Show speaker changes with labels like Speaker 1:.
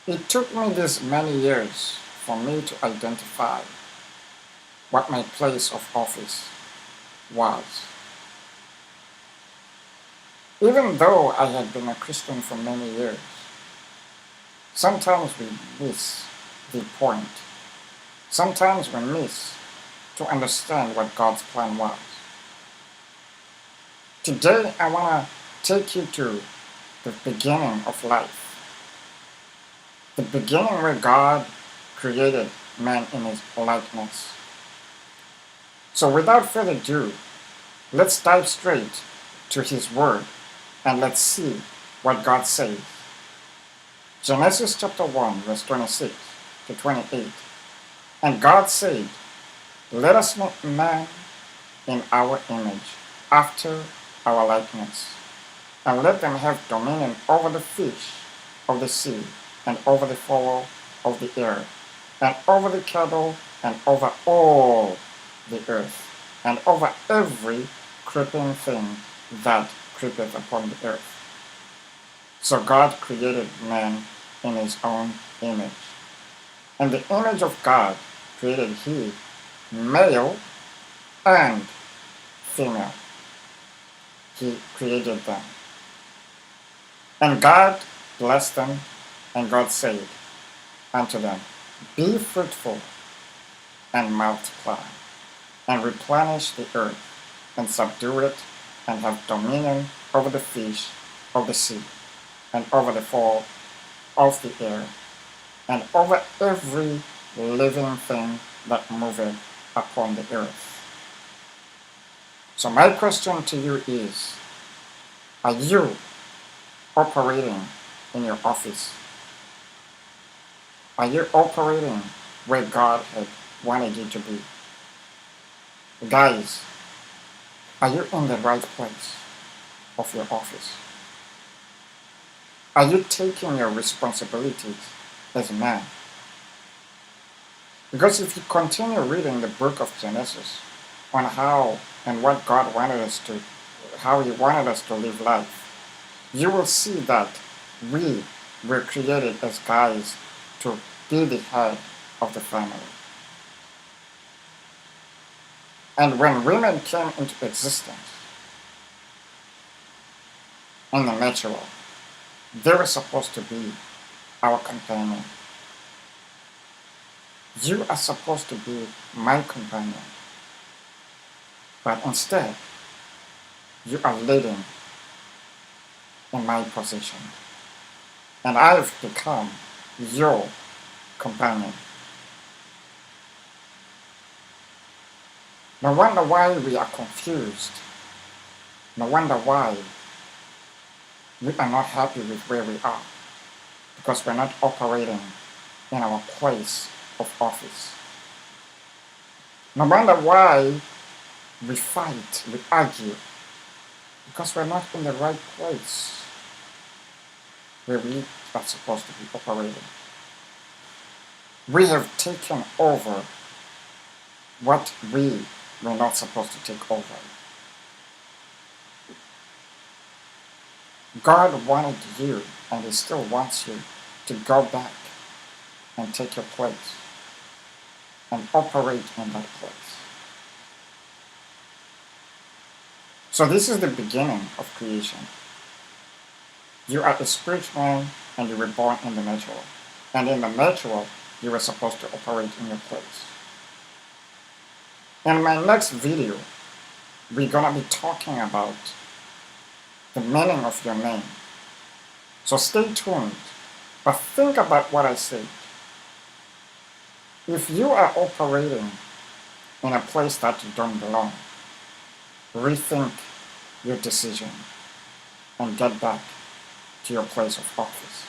Speaker 1: It took me this many years for me to identify what my place of office was. Even though I had been a Christian for many years, sometimes we miss the point. Sometimes we miss to understand what God's plan was. Today, I want to take you to the beginning of life. The beginning where God created man in his likeness. So without further ado, let's dive straight to his word and let's see what God says. Genesis chapter 1 verse 26 to 28. And God said, let us make man in our image, after our likeness, and let them have dominion over the fish of the sea, and over the fowl of the air, and over the cattle, and over all the earth, and over every creeping thing that creepeth upon the earth. So God created man in his own image. In the image of God created he, male and female. He created them. And God blessed them, and God said unto them, be fruitful and multiply, and replenish the earth, and subdue it, and have dominion over the fish of the sea, and over the fowl of the air, and over every living thing that moveth upon the earth. So my question to you is, are you operating in your office? Are you operating where God had wanted you to be? Guys, are you in the right place of your office? Are you taking your responsibilities as a man? Because if you continue reading the book of Genesis on how and what God wanted us to, how he wanted us to live life, you will see that we were created as guys to be the head of the family. And when women came into existence in the natural, they were supposed to be our companion. You are supposed to be my companion. But instead, you are leading in my position. And I've become your companion. No wonder why we are confused. No wonder why we are not happy with where we are. Because we're not operating in our place of office. No wonder why we fight, we argue. Because we're not in the right place where we are supposed to be operating. We have taken over what we were not supposed to take over. God wanted you, and he still wants you, to go back and take your place and operate in that place. So this is the beginning of creation. You are a spirit man, and you were born in the natural. And in the natural, you were supposed to operate in your place. In my next video, we're going to be talking about the meaning of your name. So stay tuned, but think about what I said. If you are operating in a place that you don't belong, rethink your decision and get back to your place of office.